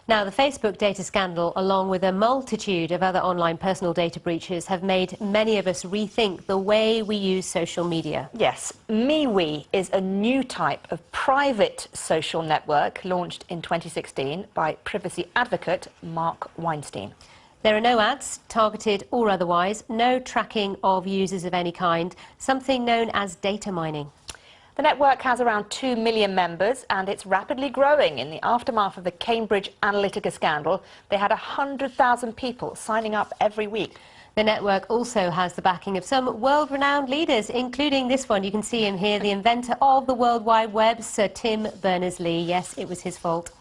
Now, the Facebook data scandal, along with a multitude of other online personal data breaches, have made many of us rethink the way we use social media. Yes, MeWe is a new type of private social network launched in 2016 by privacy advocate Mark Weinstein. There are no ads, targeted or otherwise, no tracking of users of any kind, something known as data mining. The network has around 2 million members and it's rapidly growing. In the aftermath of the Cambridge Analytica scandal, they had 100,000 people signing up every week. The network also has the backing of some world-renowned leaders, including this one. You can see him here, the inventor of the World Wide Web, Sir Tim Berners-Lee. Yes, it was his fault.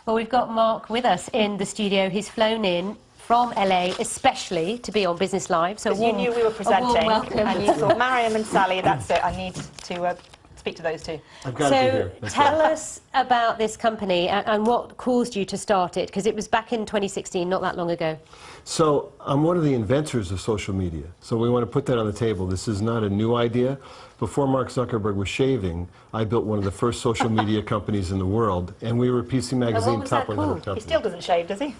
Well, we've got Mark with us in the studio. He's flown in from LA, especially to be on Business Live. So you knew we were presenting, and you thought, Mariam and Sally, that's it, I need to speak to those two. I've got to be here. Tell us about this company and what caused you to start it, because it was back in 2016, not that long ago. So I'm one of the inventors of social media, so we want to put that on the table. This is not a new idea. Before Mark Zuckerberg was shaving, I built one of the first social media companies in the world, and we were PC Magazine top 100 company. He still doesn't shave, does he?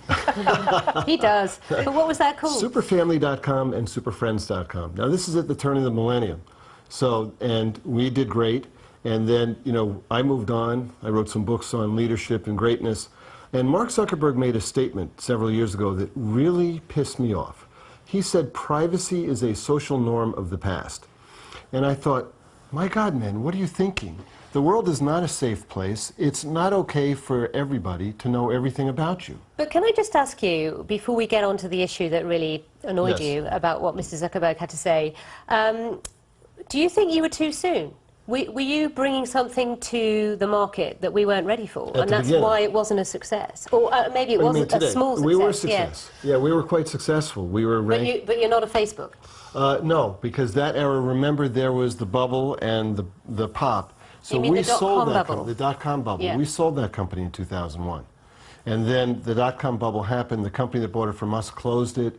He does. But what was that called? Superfamily.com and Superfriends.com. Now this is at the turn of the millennium. So, and we did great. And then, you know, I moved on. I wrote some books on leadership and greatness. And Mark Zuckerberg made a statement several years ago that really pissed me off. He said, privacy is a social norm of the past. And I thought, my God, man, what are you thinking? The world is not a safe place. It's not okay for everybody to know everything about you. But can I just ask you, before we get on to the issue that really annoyed Yes. you about what Mr. Zuckerberg had to say, do you think you were too soon? Were you bringing something to the market that we weren't ready for, and that's why it wasn't a success? Or maybe it wasn't a small success. We were a success. Yeah, we were quite successful. We were ranked. But you're not a Facebook? No, because that era, remember, there was the bubble and the pop. So You mean we the sold dot-com that bubble? the dot-com bubble. Yeah. We sold that company in 2001. And then the dot-com bubble happened. The company that bought it from us closed it.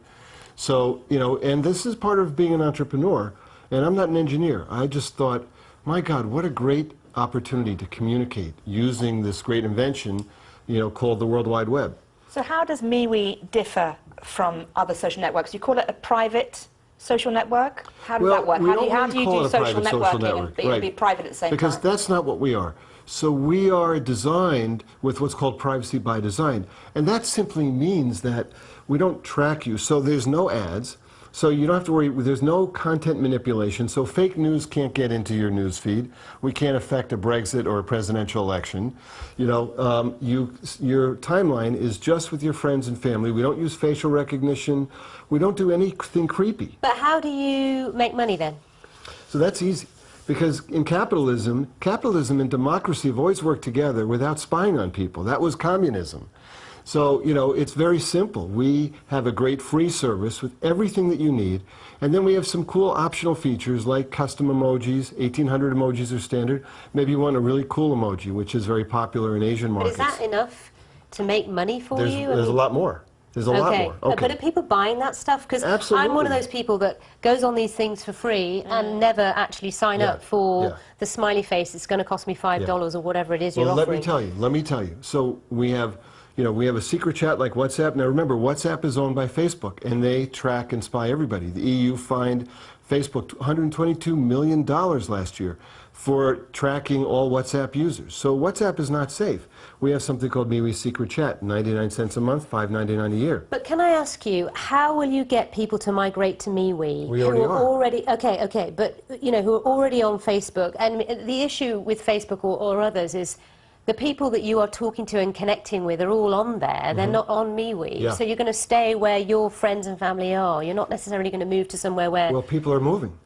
So, you know, and this is part of being an entrepreneur. And I'm not an engineer. I just thought, my God, what a great opportunity to communicate using this great invention, you know, called the World Wide Web. So how does MeWe differ from other social networks? You call it a private social network? How does that work? How do you do social networking and be private at the same time? Because that's not what we are. So we are designed with what's called privacy by design. And that simply means that we don't track you. So there's no ads. So you don't have to worry, there's no content manipulation, so fake news can't get into your news feed. We can't affect a Brexit or a presidential election. You know, your timeline is just with your friends and family. We don't use facial recognition. We don't do anything creepy. But how do you make money then? So that's easy. Because in capitalism and democracy have always worked together without spying on people. That was communism. So, you know, it's very simple. We have a great free service with everything that you need, and then we have some cool optional features like custom emojis. 1,800 emojis are standard. Maybe you want a really cool emoji, which is very popular in Asian markets. But is that enough to make money for you? There's a lot more. There's a lot more. Okay. But are people buying that stuff? Because I'm one of those people that goes on these things for free and never actually sign up for the smiley face. It's going to cost me $5 or whatever it is you're offering. Let me tell you. So we have, you know, we have a secret chat like WhatsApp. Now remember, WhatsApp is owned by Facebook, and they track and spy everybody. The EU fined Facebook $122 million last year for tracking all WhatsApp users. So WhatsApp is not safe. We have something called MeWe Secret Chat, 99 cents a month, $5.99 a year. But can I ask you, how will you get people to migrate to MeWe? We already are. Okay, but, you know, who are already on Facebook? And the issue with Facebook or others is the people that you are talking to and connecting with are all on there. They're not on MeWe. Yeah. So you're going to stay where your friends and family are. You're not necessarily going to move to somewhere where... Well, people are moving.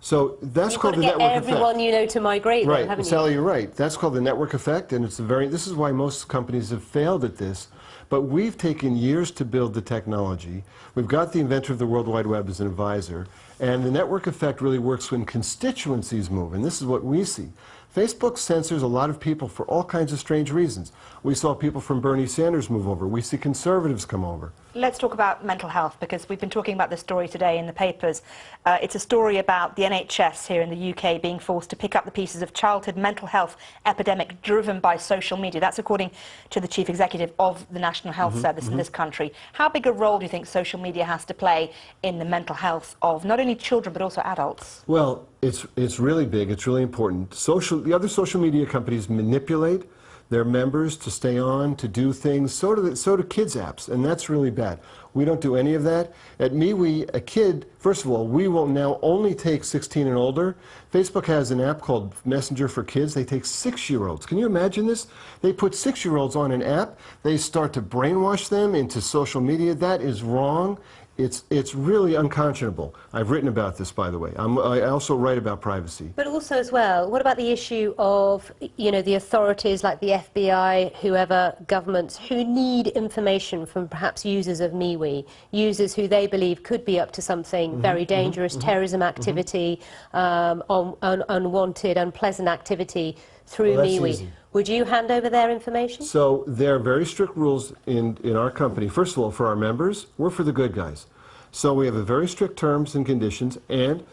So that's called the network effect. You've got to get everyone you know to migrate, right. though, haven't you? Sally, you're right. That's called the network effect, and it's this is why most companies have failed at this. But we've taken years to build the technology. We've got the inventor of the World Wide Web as an advisor, and the network effect really works when constituencies move, and this is what we see. Facebook censors a lot of people for all kinds of strange reasons. We saw people from Bernie Sanders move over. We see conservatives come over. Let's talk about mental health, because we've been talking about this story today in the papers. It's a story about the NHS here in the UK being forced to pick up the pieces of childhood mental health epidemic driven by social media. That's according to the chief executive of the National Health Service in this country. How big a role do you think social media has to play in the mental health of not only children but also adults? Well, it's really big. It's really important. The other social media companies manipulate their members to stay on, to do things, so do kids' apps, and that's really bad. We don't do any of that. At MeWe, a kid, first of all, we will now only take 16 and older. Facebook has an app called Messenger for Kids. They take 6-year-olds. Can you imagine this? They put 6-year-olds on an app. They start to brainwash them into social media. That is wrong. It's really unconscionable. I've written about this, by the way. I also write about privacy. But also as well, what about the issue of, you know, the authorities like the FBI, whoever, governments, who need information from perhaps users of MeWe, users who they believe could be up to something very dangerous, terrorism activity, unwanted, unpleasant activity through MeWe. Easy. Would you hand over their information? So there are very strict rules in our company. First of all, for our members, we're for the good guys. So we have a very strict terms and conditions, and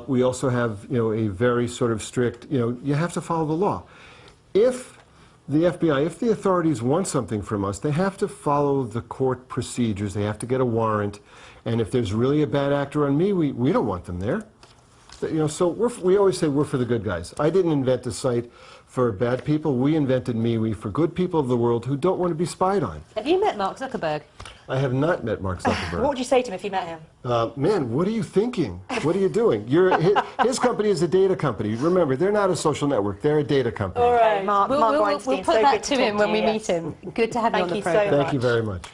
we also have, you know, a very sort of strict, you know, you have to follow the law. If the FBI, if the authorities want something from us, they have to follow the court procedures. They have to get a warrant. And if there's really a bad actor on me, we don't want them there. You know, so we always say we're for the good guys. I didn't invent a site for bad people. We invented MeWe for good people of the world who don't want to be spied on. Have you met Mark Zuckerberg? I have not met Mark Zuckerberg. What would you say to him if you met him? Man, what are you thinking? What are you doing? His company is a data company. Remember, they're not a social network. They're a data company. All right, Mark We'll Weinstein, put so that good to him when we yes. meet him. Good to have you on the Thank you so programme. much. Thank you very much.